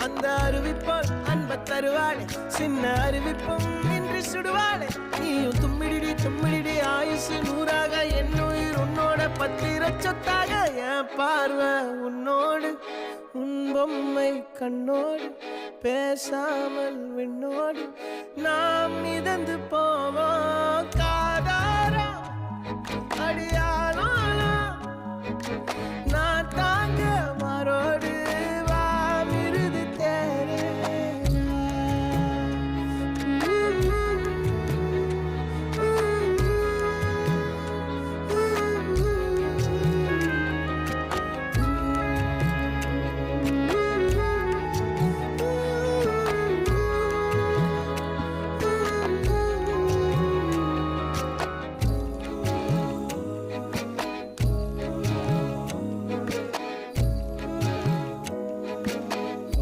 அந்த அறிவிப்போல் அன்ப தருவாளே சின்ன அறிவிப்பும் இன்று சுடுவாளே நீயும் தும்மிடி ஆயுசு நூறாக என் உயிர் உன்னோட பத்திர சொத்தாக என் பார்வை உன்னோடு உன் பொம்மை கண்ணோடு பேசாமல் விண்ணோடு நாம் மிதந்து போவோம் காதாரா அடியானாலும்